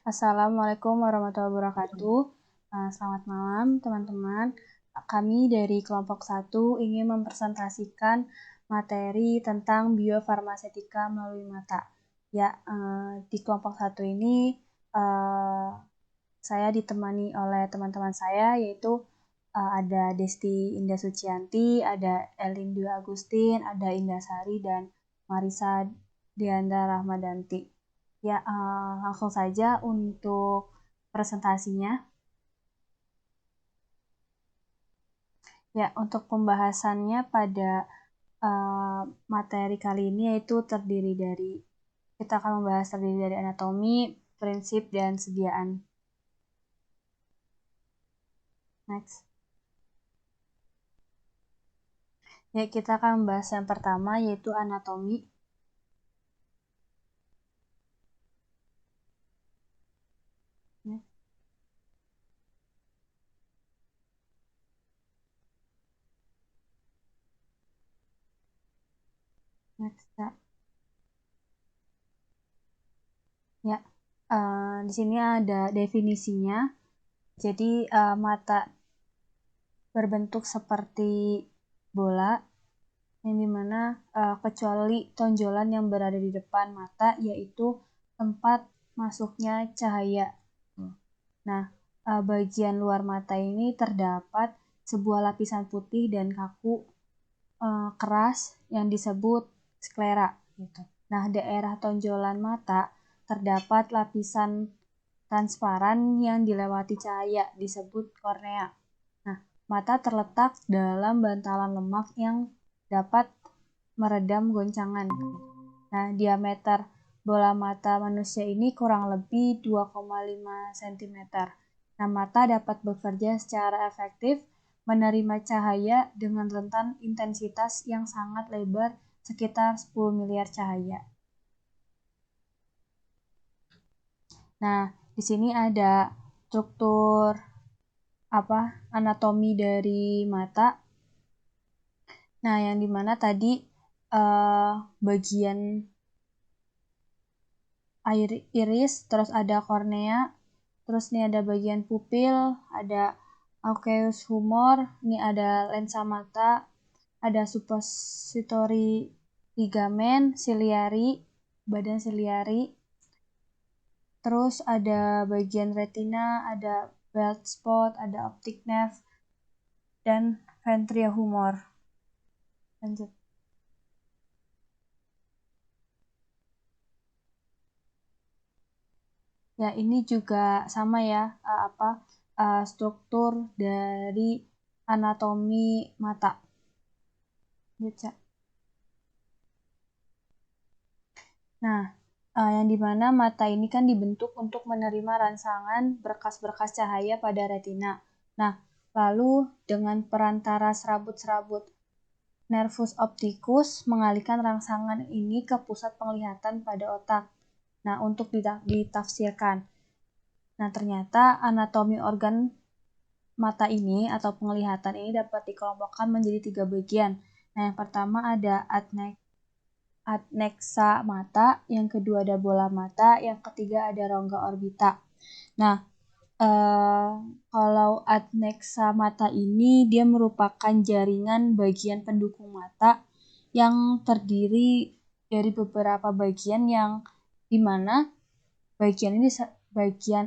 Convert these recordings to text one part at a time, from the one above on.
Assalamualaikum warahmatullahi wabarakatuh. Selamat malam teman-teman. Kami dari kelompok 1 ingin mempresentasikan materi tentang biofarmasetika melalui mata. Ya, di kelompok 1 ini saya ditemani oleh teman-teman saya, yaitu ada Desti Indah Sucianti, ada Elin Dwi Agustin, ada Indah Sari, dan Marisa Deandra Rahmadanti. Ya, langsung saja untuk presentasinya. Ya, untuk pembahasannya pada materi kali ini yaitu kita akan membahas terdiri dari anatomi, prinsip, dan sediaan. Next. Ya, kita akan membahas yang pertama yaitu anatomi. Next. Ya, di sini ada definisinya. Jadi mata berbentuk seperti bola, yang dimana kecuali tonjolan yang berada di depan mata, yaitu tempat masuknya cahaya. Nah, bagian luar mata ini terdapat sebuah lapisan putih dan kaku keras yang disebut sklera. Gitu. Nah, daerah tonjolan mata terdapat lapisan transparan yang dilewati cahaya disebut kornea. Nah, mata terletak dalam bantalan lemak yang dapat meredam goncangan. Nah, diameter bola mata manusia ini kurang lebih 2,5 cm. Nah, mata dapat bekerja secara efektif menerima cahaya dengan rentan intensitas yang sangat lebar, sekitar 10 miliar cahaya. Nah, di sini ada struktur anatomi dari mata. Nah, yang dimana tadi bagian air iris, terus ada kornea, terus ini ada bagian pupil, ada aqueous humor, ini ada lensa mata, ada suppository ligamen, ciliary, badan ciliary, terus ada bagian retina, ada belt spot, ada optic nerve, dan ventria humor. Lanjut. Ya, ini juga sama ya, struktur dari anatomi mata. Nah, yang dimana mata ini kan dibentuk untuk menerima rangsangan berkas-berkas cahaya pada retina. Nah, lalu dengan perantara serabut-serabut nervus opticus mengalihkan rangsangan ini ke pusat penglihatan pada otak. Nah, untuk ditafsirkan. Nah, ternyata anatomi organ mata ini atau penglihatan ini dapat dikelompokkan menjadi 3 bagian. Nah, yang pertama ada adnexa mata, yang kedua ada bola mata, yang ketiga ada rongga orbita. Nah, kalau adnexa mata ini dia merupakan jaringan bagian pendukung mata yang terdiri dari beberapa bagian yang dimana bagian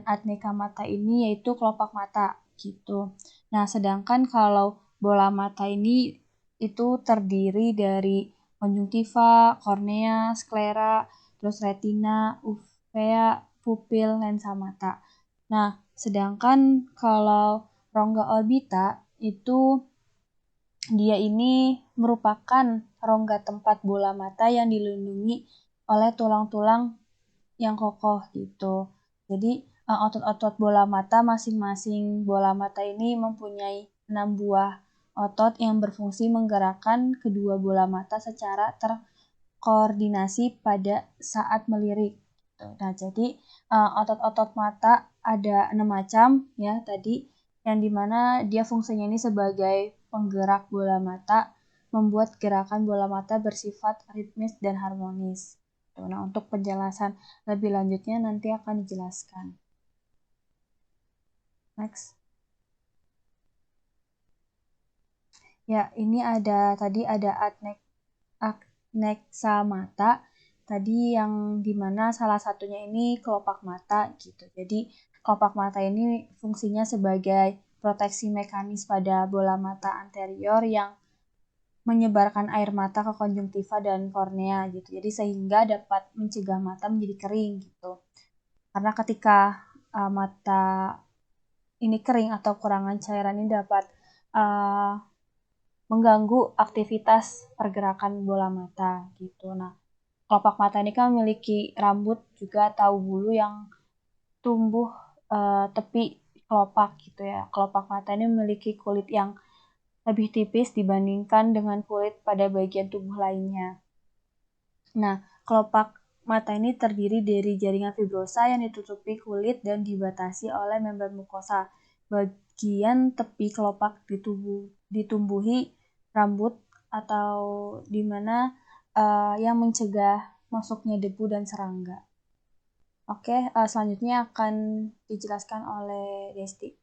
adnexa mata ini yaitu kelopak mata gitu. Nah, sedangkan kalau bola mata ini itu terdiri dari konjungtiva, kornea, sklera, terus retina, uvea, pupil, lensa mata. Nah, sedangkan kalau rongga orbita itu dia ini merupakan rongga tempat bola mata yang dilindungi oleh tulang-tulang yang kokoh gitu. Jadi otot-otot bola mata, masing-masing bola mata ini mempunyai 6 buah otot yang berfungsi menggerakkan kedua bola mata secara terkoordinasi pada saat melirik. Nah, jadi otot-otot mata ada 6 macam ya tadi, yang dimana dia fungsinya ini sebagai penggerak bola mata, membuat gerakan bola mata bersifat ritmis dan harmonis. Nah, untuk penjelasan lebih lanjutnya nanti akan dijelaskan. Next. Ya, ini tadi ada adneksa mata. Tadi yang dimana salah satunya ini kelopak mata gitu. Jadi kelopak mata ini fungsinya sebagai proteksi mekanis pada bola mata anterior yang menyebarkan air mata ke konjungtiva dan kornea gitu. Jadi sehingga dapat mencegah mata menjadi kering gitu. Karena ketika mata ini kering atau kurangan cairan ini dapat mengganggu aktivitas pergerakan bola mata gitu. Nah, kelopak mata ini kan memiliki rambut juga atau bulu yang tumbuh tepi kelopak gitu ya. Kelopak mata ini memiliki kulit yang lebih tipis dibandingkan dengan kulit pada bagian tubuh lainnya. Nah, kelopak mata ini terdiri dari jaringan fibrosa yang ditutupi kulit dan dibatasi oleh membran mukosa. Bagian tepi kelopak ditumbuhi rambut atau di mana yang mencegah masuknya debu dan serangga. Oke, selanjutnya akan dijelaskan oleh Desti.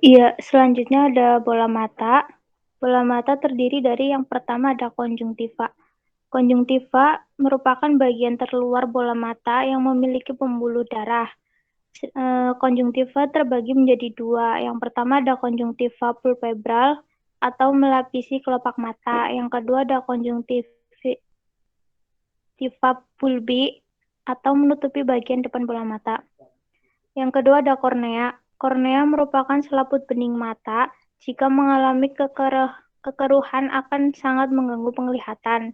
Iya, selanjutnya ada bola mata. Bola mata terdiri dari yang pertama ada konjungtiva. Konjungtiva merupakan bagian terluar bola mata yang memiliki pembuluh darah. Konjungtiva terbagi menjadi dua. Yang pertama ada konjungtiva pulpebral atau melapisi kelopak mata. Yang kedua ada konjungtiva bulbi atau menutupi bagian depan bola mata. Yang kedua ada kornea. Kornea merupakan selaput bening mata. Jika mengalami kekeruhan akan sangat mengganggu penglihatan.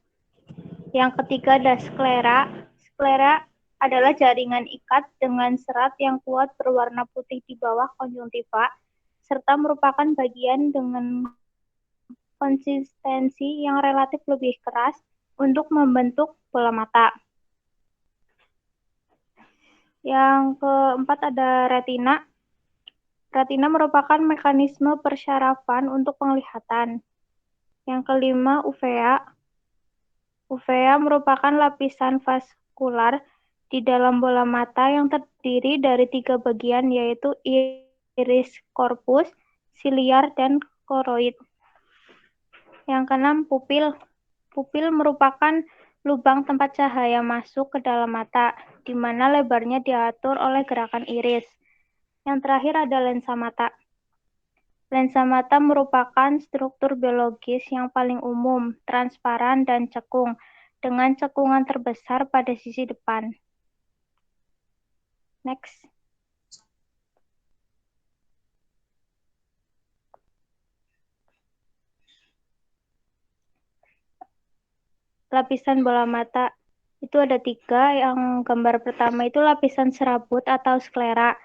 Yang ketiga ada sklera. Sklera adalah jaringan ikat dengan serat yang kuat berwarna putih di bawah konjungtiva, serta merupakan bagian dengan konsistensi yang relatif lebih keras untuk membentuk bola mata. Yang keempat ada retina. Retina merupakan mekanisme persyarafan untuk penglihatan. Yang kelima, uvea. Uvea merupakan lapisan vaskular di dalam bola mata yang terdiri dari 3 bagian, yaitu iris corpus, siliar, dan koroid. Yang keenam, pupil. Pupil merupakan lubang tempat cahaya masuk ke dalam mata, di mana lebarnya diatur oleh gerakan iris. Yang terakhir ada lensa mata. Lensa mata merupakan struktur biologis yang paling umum, transparan, dan cekung, dengan cekungan terbesar pada sisi depan. Next. Lapisan bola mata itu ada 3. Yang gambar pertama itu lapisan serabut atau sklera.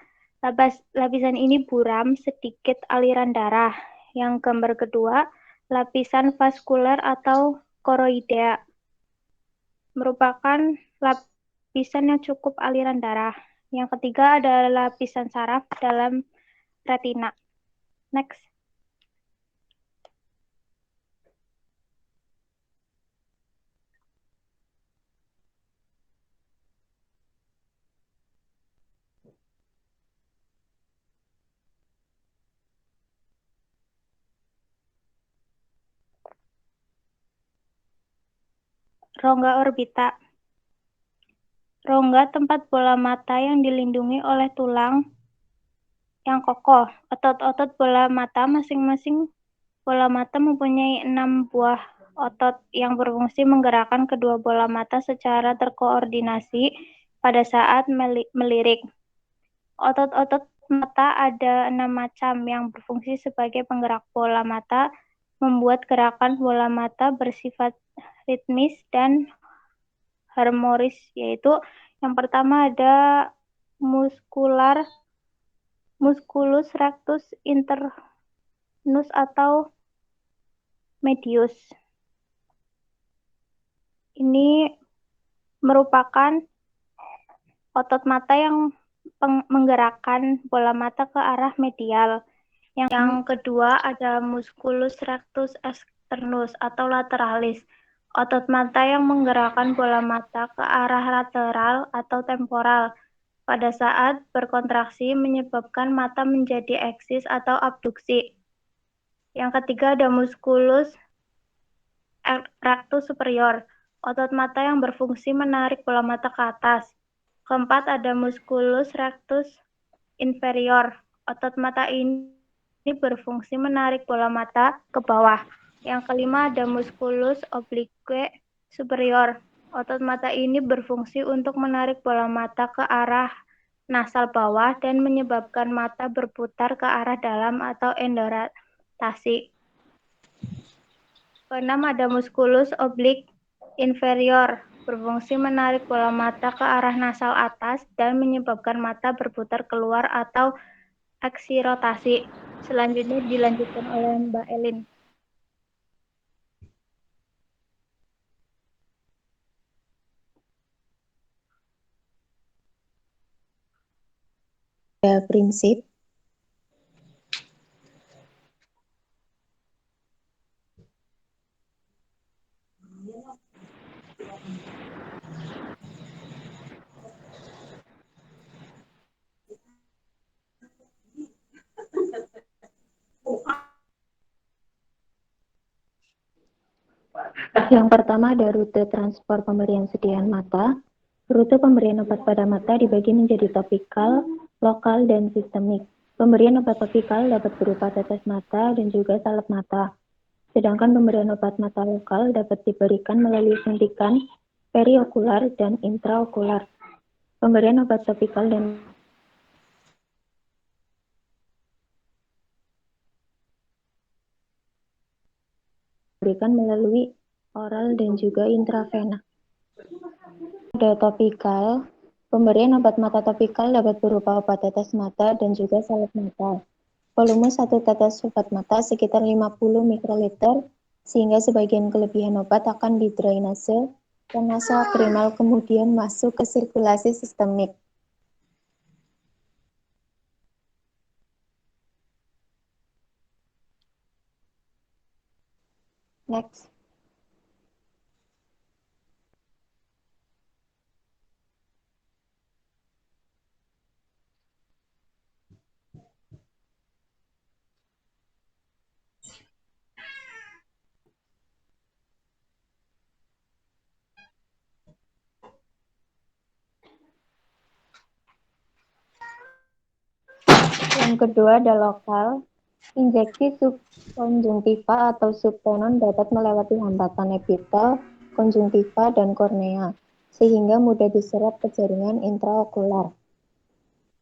Lapisan ini buram, sedikit aliran darah. Yang gambar kedua, lapisan vaskuler atau koroidea. Merupakan lapisan yang cukup aliran darah. Yang ketiga adalah lapisan saraf dalam retina. Next. Rongga orbita. Rongga tempat bola mata yang dilindungi oleh tulang yang kokoh. Otot-otot bola mata masing-masing bola mata mempunyai 6 buah otot yang berfungsi menggerakkan kedua bola mata secara terkoordinasi pada saat melirik. Otot-otot mata ada 6 macam yang berfungsi sebagai penggerak bola mata, membuat gerakan bola mata bersifat ritmis dan harmonis, yaitu yang pertama ada musculus rectus internus atau medius. Ini merupakan otot mata yang menggerakkan bola mata ke arah medial. Yang kedua ada musculus rectus externus atau lateralis. Otot mata yang menggerakkan bola mata ke arah lateral atau temporal pada saat berkontraksi menyebabkan mata menjadi eksis atau abduksi. Yang ketiga ada musculus rectus superior, otot mata yang berfungsi menarik bola mata ke atas. Keempat ada musculus rectus inferior, otot mata ini berfungsi menarik bola mata ke bawah. Yang kelima ada musculus oblique superior, otot mata ini berfungsi untuk menarik bola mata ke arah nasal bawah dan menyebabkan mata berputar ke arah dalam atau endoratasi. Keenam ada musculus oblique inferior, berfungsi menarik bola mata ke arah nasal atas dan menyebabkan mata berputar keluar atau eksirotasi. Selanjutnya dilanjutkan oleh Mbak Elin. Prinsip yang pertama ada rute transport pemberian sediaan mata. Rute pemberian obat pada mata dibagi menjadi topikal, lokal, dan sistemik. Pemberian obat topikal dapat berupa tetes mata dan juga salep mata. Sedangkan pemberian obat mata lokal dapat diberikan melalui suntikan periokular dan intraokular. Pemberian obat topikal dan diberikan melalui oral dan juga intravena. Ada topikal. Pemberian obat mata topikal dapat berupa obat tetes mata dan juga salep mata. Volume satu tetes obat mata sekitar 50 mikroliter, sehingga sebagian kelebihan obat akan didrainase ke nasokrinal kemudian masuk ke sirkulasi sistemik. Next. Yang kedua ada lokal. Injeksi subkonjungtiva atau subtenon dapat melewati hambatan epitel, konjungtiva, dan kornea, sehingga mudah diserap ke jaringan intraokular.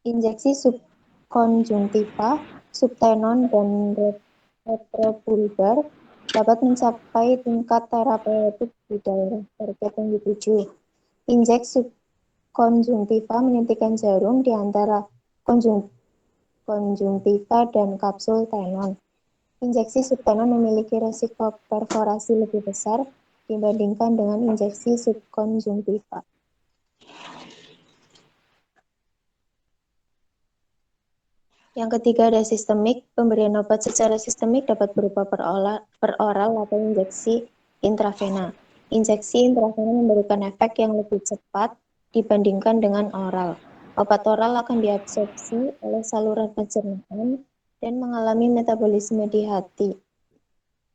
Injeksi subkonjungtiva, subtenon, dan retropulbar dapat mencapai tingkat terapeutik di daerah target yang dituju. Injeksi subkonjungtiva menyuntikkan jarum di antara konjungtiva dan kapsul tenon. Injeksi subtenon memiliki resiko perforasi lebih besar dibandingkan dengan injeksi subkonjungtiva. Yang ketiga ada sistemik. Pemberian obat secara sistemik dapat berupa per oral atau injeksi intravena. Injeksi intravena memberikan efek yang lebih cepat dibandingkan dengan oral. Obat oral akan diabsorpsi oleh saluran pencernaan dan mengalami metabolisme di hati.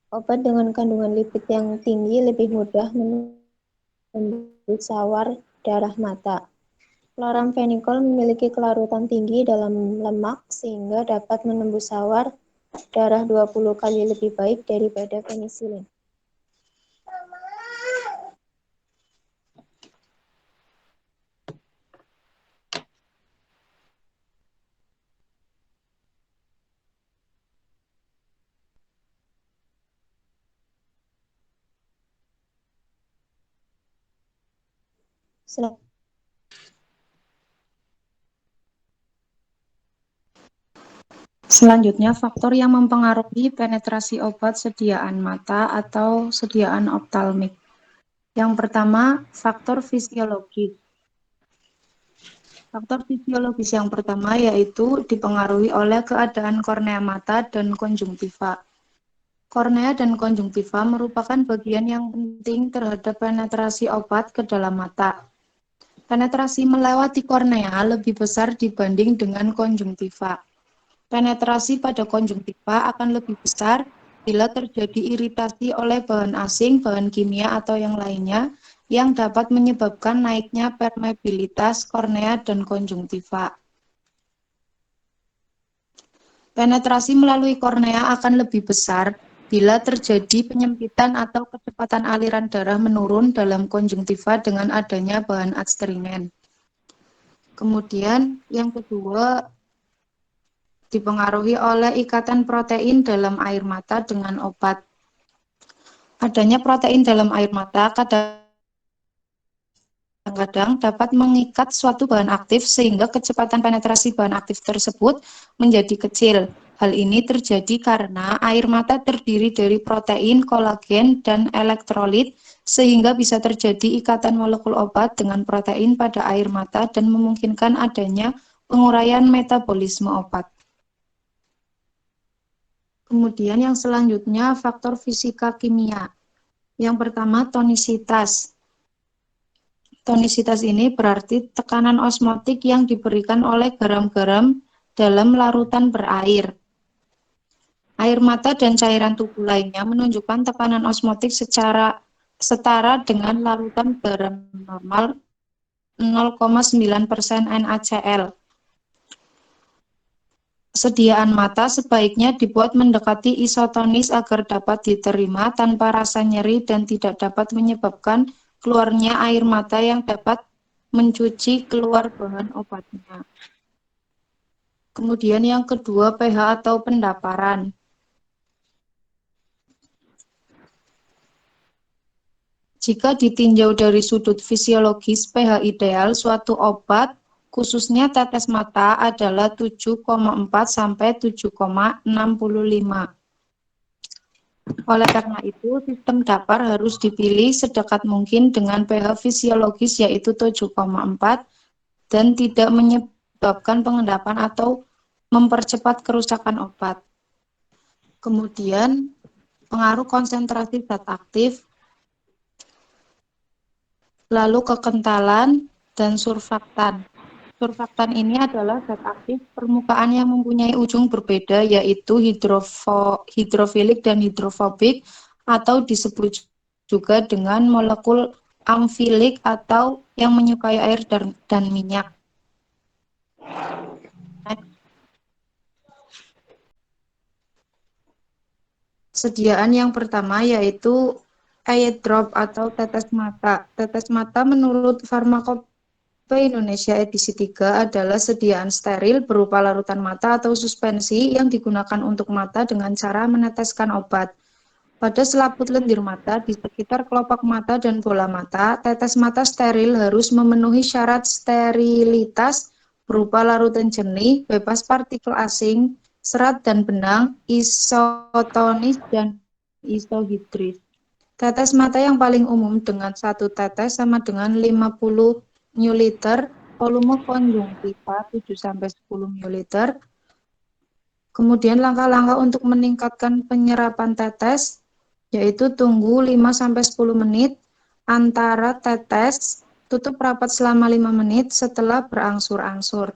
Obat dengan kandungan lipid yang tinggi lebih mudah menembus sawar darah mata. Chloramphenicol memiliki kelarutan tinggi dalam lemak sehingga dapat menembus sawar darah 20 kali lebih baik daripada penisilin. Selanjutnya, faktor yang mempengaruhi penetrasi obat sediaan mata atau sediaan optalmik. Yang pertama, faktor fisiologis. Faktor fisiologis yang pertama yaitu dipengaruhi oleh keadaan kornea mata dan konjungtiva. kornea dan konjungtiva merupakan bagian yang penting terhadap penetrasi obat ke dalam mata. Penetrasi melewati kornea lebih besar dibanding dengan konjungtiva. Penetrasi pada konjungtiva akan lebih besar bila terjadi iritasi oleh bahan asing, bahan kimia, atau yang lainnya yang dapat menyebabkan naiknya permeabilitas kornea dan konjungtiva. Penetrasi melalui kornea akan lebih besar bila terjadi penyempitan atau kecepatan aliran darah menurun dalam konjungtiva dengan adanya bahan adstringen. Kemudian yang kedua, dipengaruhi oleh ikatan protein dalam air mata dengan obat. Adanya protein dalam air mata kadang-kadang dapat mengikat suatu bahan aktif sehingga kecepatan penetrasi bahan aktif tersebut menjadi kecil. Hal ini terjadi karena air mata terdiri dari protein, kolagen, dan elektrolit, sehingga bisa terjadi ikatan molekul obat dengan protein pada air mata dan memungkinkan adanya penguraian metabolisme obat. Kemudian yang selanjutnya faktor fisika kimia. Yang pertama tonisitas. Tonisitas ini berarti tekanan osmotik yang diberikan oleh garam-garam dalam larutan berair. Air mata dan cairan tubuh lainnya menunjukkan tekanan osmotik secara setara dengan larutan garam normal 0,9% NaCl. Sediaan mata sebaiknya dibuat mendekati isotonis agar dapat diterima tanpa rasa nyeri dan tidak dapat menyebabkan keluarnya air mata yang dapat mencuci keluar bahan obatnya. Kemudian yang kedua pH atau pendaparan. Jika ditinjau dari sudut fisiologis, pH ideal suatu obat khususnya tetes mata adalah 7,4 sampai 7,65. Oleh karena itu, sistem dapar harus dipilih sedekat mungkin dengan pH fisiologis yaitu 7,4 dan tidak menyebabkan pengendapan atau mempercepat kerusakan obat. Kemudian, pengaruh konsentrasi zat aktif, lalu kekentalan dan surfaktan. Surfaktan ini adalah zat aktif permukaan yang mempunyai ujung berbeda, yaitu hidrofilik dan hidrofobik, atau disebut juga dengan molekul amfilik atau yang menyukai air dan minyak. Sediaan yang pertama yaitu eye drop atau tetes mata. Tetes mata menurut Farmakope Indonesia edisi 3 adalah sediaan steril berupa larutan mata atau suspensi yang digunakan untuk mata dengan cara meneteskan obat. Pada selaput lendir mata, di sekitar kelopak mata dan bola mata, tetes mata steril harus memenuhi syarat sterilitas berupa larutan jernih, bebas partikel asing, serat dan benang, isotonis, dan isohidris. Tetes mata yang paling umum dengan satu tetes sama dengan 50 ml, volume konjungtiva 7-10 ml. Kemudian langkah-langkah untuk meningkatkan penyerapan tetes, yaitu tunggu 5-10 menit antara tetes, tutup rapat selama 5 menit setelah berangsur-angsur.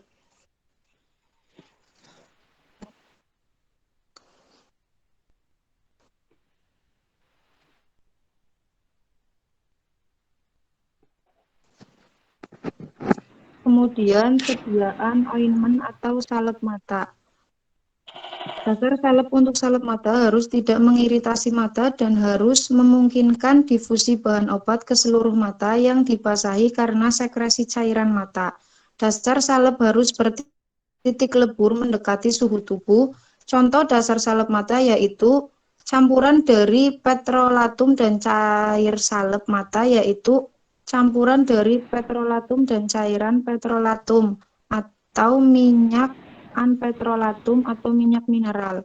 Kemudian sediaan ointment atau salep mata. Dasar salep untuk salep mata harus tidak mengiritasi mata dan harus memungkinkan difusi bahan obat ke seluruh mata yang dibasahi karena sekresi cairan mata. Dasar salep harus bertitik lebur mendekati suhu tubuh. Contoh dasar salep mata yaitu campuran dari petrolatum dan cair salep mata yaitu campuran dari petrolatum dan cairan petrolatum atau minyak anpetrolatum atau minyak mineral.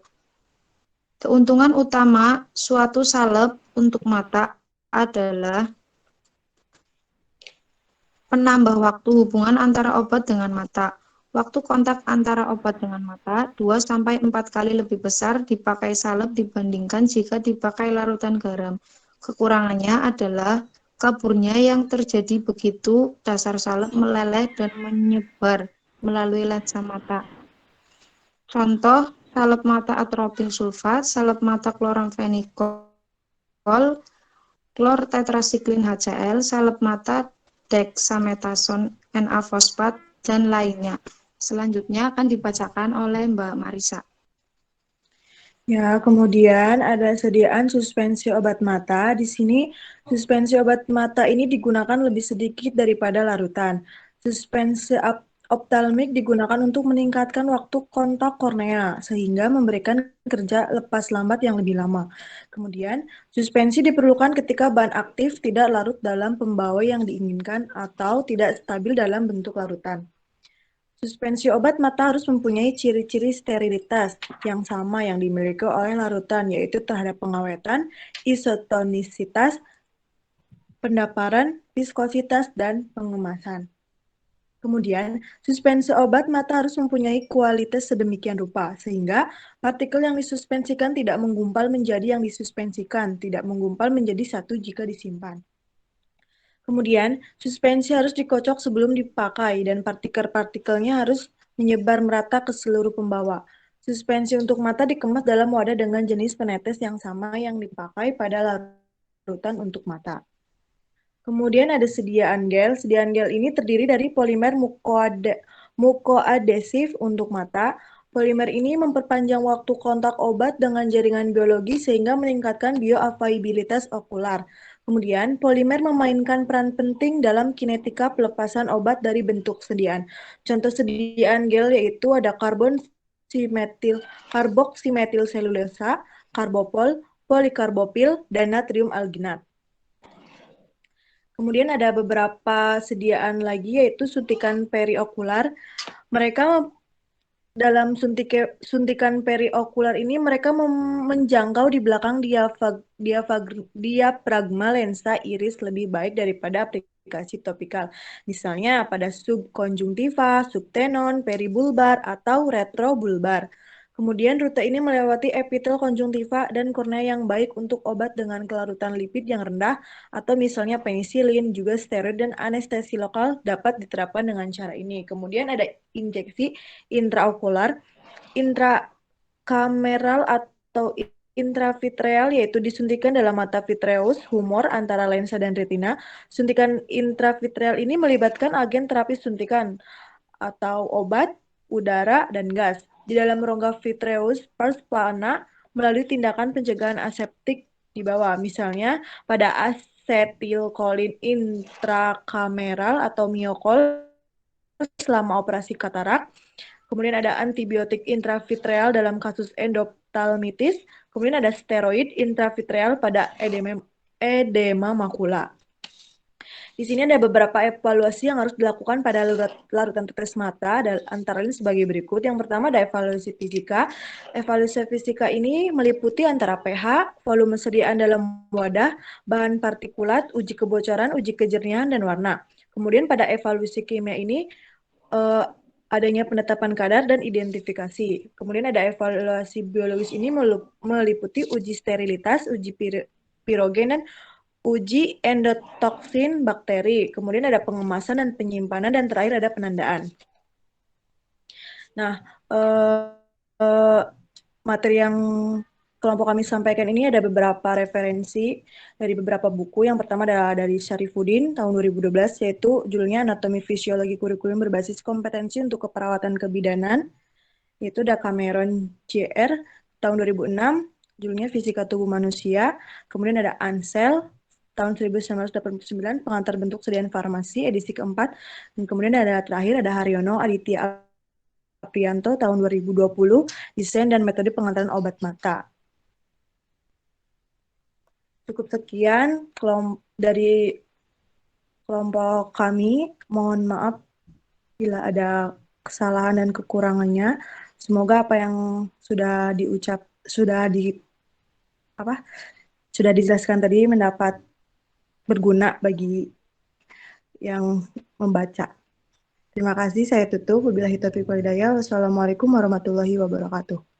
Keuntungan utama suatu salep untuk mata adalah penambah waktu hubungan antara obat dengan mata. Waktu kontak antara obat dengan mata 2-4 kali lebih besar dipakai salep dibandingkan jika dipakai larutan garam. Kekurangannya adalah kaburnya yang terjadi begitu dasar salep meleleh dan menyebar melalui lensa mata. Contoh, salep mata atropin sulfat, salep mata kloramfenikol, klor tetrasiklin HCl, salep mata dexamethasone Na-fosfat, dan lainnya. Selanjutnya akan dibacakan oleh Mbak Marisa. Ya, kemudian ada sediaan suspensi obat mata. Di sini suspensi obat mata ini digunakan lebih sedikit daripada larutan. Suspensi optalmik digunakan untuk meningkatkan waktu kontak kornea sehingga memberikan kerja lepas lambat yang lebih lama. Kemudian, suspensi diperlukan ketika bahan aktif tidak larut dalam pembawa yang diinginkan atau tidak stabil dalam bentuk larutan. Suspensi obat mata harus mempunyai ciri-ciri sterilitas yang sama yang dimiliki oleh larutan, yaitu terhadap pengawetan, isotonisitas, pendaparan, viskositas, dan pengemasan. Kemudian, suspensi obat mata harus mempunyai kualitas sedemikian rupa, sehingga partikel yang disuspensikan tidak menggumpal menjadi yang disuspensikan, tidak menggumpal menjadi satu jika disimpan. Kemudian, suspensi harus dikocok sebelum dipakai dan partikel-partikelnya harus menyebar merata ke seluruh pembawa. Suspensi untuk mata dikemas dalam wadah dengan jenis penetes yang sama yang dipakai pada larutan untuk mata. Kemudian ada sediaan gel. Sediaan gel ini terdiri dari polimer mukoadesif untuk mata. Polimer ini memperpanjang waktu kontak obat dengan jaringan biologi sehingga meningkatkan bioavailabilitas okular. Kemudian, polimer memainkan peran penting dalam kinetika pelepasan obat dari bentuk sediaan. Contoh sediaan gel yaitu ada karboksimetil selulosa, karbopol, polikarbopil, dan natrium alginat. Kemudian ada beberapa sediaan lagi yaitu suntikan periokular. Mereka dalam suntikan periokular ini mereka menjangkau di belakang diafragma lensa iris lebih baik daripada aplikasi topikal. Misalnya pada subkonjungtiva, subtenon, peribulbar, atau retrobulbar. Kemudian rute ini melewati epitel konjungtiva dan kornea yang baik untuk obat dengan kelarutan lipid yang rendah atau misalnya penisilin, juga steroid dan anestesi lokal dapat diterapkan dengan cara ini. Kemudian ada injeksi intraokular, intrakameral atau intravitreal yaitu disuntikan dalam mata vitreus humor antara lensa dan retina. Suntikan intravitreal ini melibatkan agen terapi suntikan atau obat, udara, dan gas di dalam rongga vitreus pars plana melalui tindakan pencegahan aseptik di bawah. Misalnya pada asetilkolin intrakameral atau miokol selama operasi katarak. Kemudian ada antibiotik intravitreal dalam kasus endophthalmitis. Kemudian ada steroid intravitreal pada edema makula. Di sini ada beberapa evaluasi yang harus dilakukan pada larutan tetes mata, antara lain sebagai berikut. Yang pertama ada evaluasi fisika. Evaluasi fisika ini meliputi antara pH, volume sediaan dalam wadah, bahan partikulat, uji kebocoran, uji kejernihan, dan warna. Kemudian pada evaluasi kimia ini adanya penetapan kadar dan identifikasi. Kemudian ada evaluasi biologis ini meliputi uji sterilitas, uji pirogen, dan uji endotoksin bakteri. Kemudian ada pengemasan dan penyimpanan, dan terakhir ada penandaan. Nah, materi yang kelompok kami sampaikan ini ada beberapa referensi dari beberapa buku. Yang pertama adalah dari Syarifuddin tahun 2012, yaitu judulnya Anatomi Fisiologi Kurikulum Berbasis Kompetensi untuk Keperawatan Kebidanan, yaitu ada Cameron Jr. tahun 2006, judulnya Fisika Tubuh Manusia. Kemudian ada Ansel tahun 1989, Pengantar Bentuk Sediaan Farmasi, edisi keempat. Dan kemudian ada terakhir ada Haryono Aditya Aprianto tahun 2020, Desain dan Metode Pengantaran Obat Mata. Cukup sekian dari kelompok kami. Mohon maaf bila ada kesalahan dan kekurangannya. Semoga apa yang sudah dijelaskan tadi mendapat berguna bagi yang membaca. Terima kasih, saya tutup. Wabillahi taufiq wal hidayah. Wassalamualaikum warahmatullahi wabarakatuh.